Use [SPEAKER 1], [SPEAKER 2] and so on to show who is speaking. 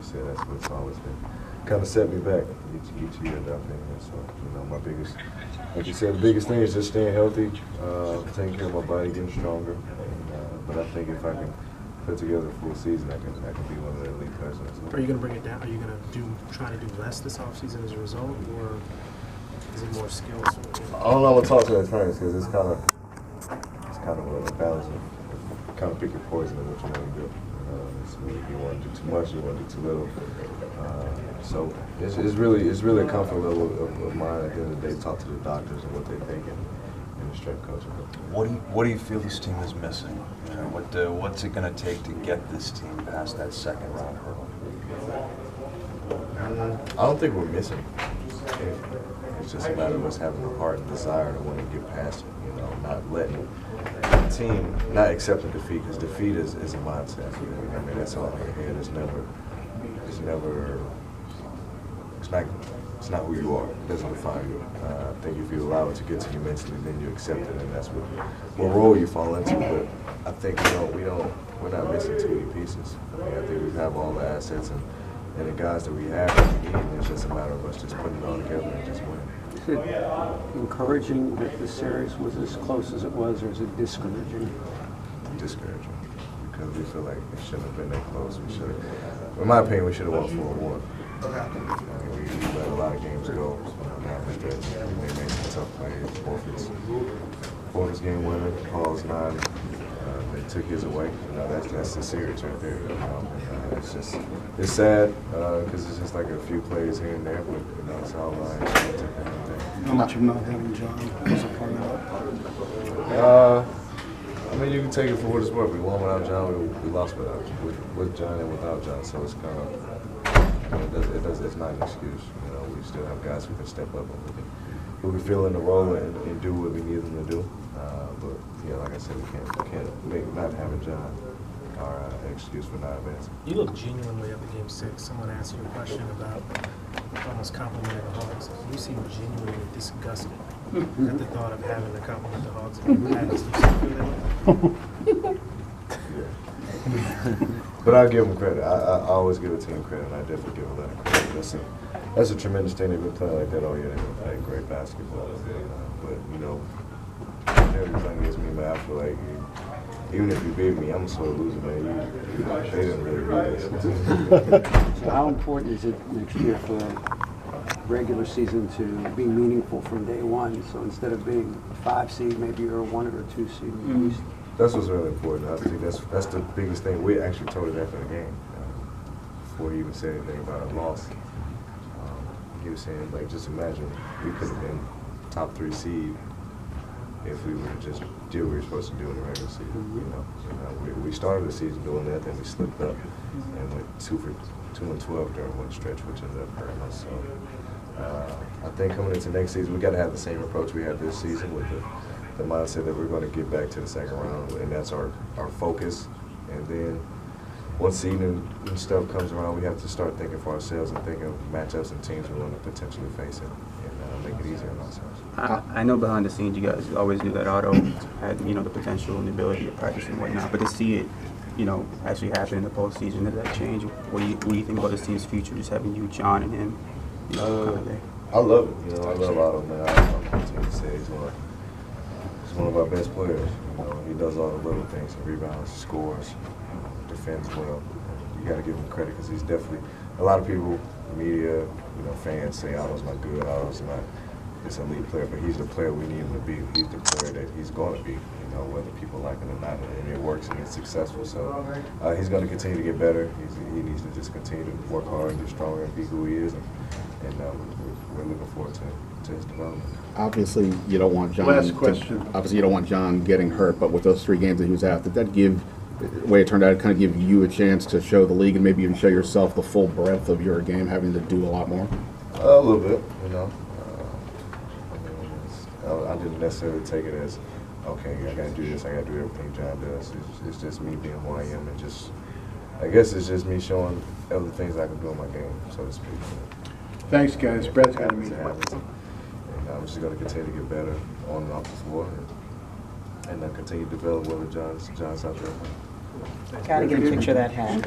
[SPEAKER 1] said, that's what's always been kind of set me back each year that I've been here. So, my biggest, like you said, the biggest thing is just staying healthy, taking care of my body, getting stronger. And, but I think if I can put together a full season, I can be one of the elite players.
[SPEAKER 2] Are you going to bring it down? Are you going to try to do less this offseason as a result, or is it more skills?
[SPEAKER 1] I don't know. I'm gonna talk to the attorneys because it's kind of a balance of kind of pick your poison of what you want to do. So you want to do too much, you want to do too little. So it's really a comfort level of mine at the end of the day. Talk to the doctors and what they're thinking, and the strength coach.
[SPEAKER 3] What do you feel this team is missing? What's it going to take to get this team past that second round hurdle?
[SPEAKER 1] I don't think we're missing anything. It's just a matter of us having the heart and desire to want to get past it. Not letting the team, not accepting defeat, because defeat is a mindset. I mean, that's all in your head. It's not who you are. It doesn't define you. I think if you allow it to get to you mentally, then you accept it, and that's what role you fall into. But I think we're not missing too many pieces. I think we have all the assets and the guys that we have that we need. It's just a matter of us just putting it all together and just winning.
[SPEAKER 4] Is it encouraging that the series was as close as it was, or is it discouraging?
[SPEAKER 1] Discouraging, because we feel like it shouldn't have been that close. We should have, in my opinion, we should have won 4-1. We let a lot of games go down the stretch. They made some tough plays. Porter's game winner, Paul's 9. They took his away. That's the series right there. It's sad because it's just like a few plays here and there, but it's all right.
[SPEAKER 5] How much of not having John was a part of that?
[SPEAKER 1] I mean, you can take it for what it's worth. We won without John. We lost with John and without John. So it's kind of it's not an excuse. We still have guys who can step up and who can fill in the role and do what we need them to do. But like I said, we can't make not having John our excuse for not advancing.
[SPEAKER 2] You look genuinely at the game 6. Someone asked you a question about almost complimenting the Hogs. You seem genuinely disgusted at the thought of having to compliment the Hogs in the past. You feel that way?
[SPEAKER 1] Yeah. But I give them credit. I always give a team credit, and I definitely give a lot of credit. That's a tremendous thing. They've been playing like that all year. They've been playing great basketball. But everything gets me, but I feel like even if you beat me, I'm sort of losing, man. They didn't really beat us.
[SPEAKER 4] So how important is it next year for a regular season to be meaningful from day one? So instead of being a 5 seed, maybe you're a 1 or a 2 seed.
[SPEAKER 1] That's what's really important. I think that's the biggest thing. We actually told it after the game, before he even said anything about a loss. He was saying, like, just imagine we could have been top 3 seed if we would have just did what we were supposed to do in the regular season. We started the season doing that, then we slipped up and went 2-12 during one stretch, which ended up hurting us. So I think coming into next season, we got to have the same approach we had this season with the mindset that we're going to get back to the second round, and that's our focus. And then once seeding and stuff comes around, we have to start thinking for ourselves and thinking of matchups and teams we want to potentially face it and make it easier on ourselves.
[SPEAKER 6] I know behind the scenes you guys always knew that Otto had, the potential and the ability to practice and whatnot, but to see it, actually happen in the postseason, does that change? What do you think about this team's future, just having you, John, and him?
[SPEAKER 1] I love it. I love Otto, man. I'm continuing to say he's one of our best players. He does all the little things. He rebounds, scores, defends well. You got to give him credit because he's definitely. A lot of people, media, fans say Otto's not good. Otto's not this elite player, but he's the player we need him to be. He's the player that he's going to be. Whether people like it or not, and it works and it's successful. So he's going to continue to get better. He needs to just continue to work hard and get stronger and be who he is. And we're looking forward to his development.
[SPEAKER 7] Obviously, you don't want John.
[SPEAKER 5] Last question.
[SPEAKER 7] Obviously, you don't want John getting hurt. But with those 3 games that he was out, did that give, the way it turned out, kind of give you a chance to show the league and maybe even show yourself the full breadth of your game, having to do a lot more?
[SPEAKER 1] A little bit, I didn't necessarily take it as, okay, I got to do this. I got to do everything John does. It's just me being who I am, and I guess it's just me showing other things I can do in my game, so to speak.
[SPEAKER 5] Thanks, guys. Brad's got to meet you.
[SPEAKER 1] And I'm just going to continue to get better on and off the floor, and continue to develop whether John's out there.
[SPEAKER 8] Got to get a picture of that hat.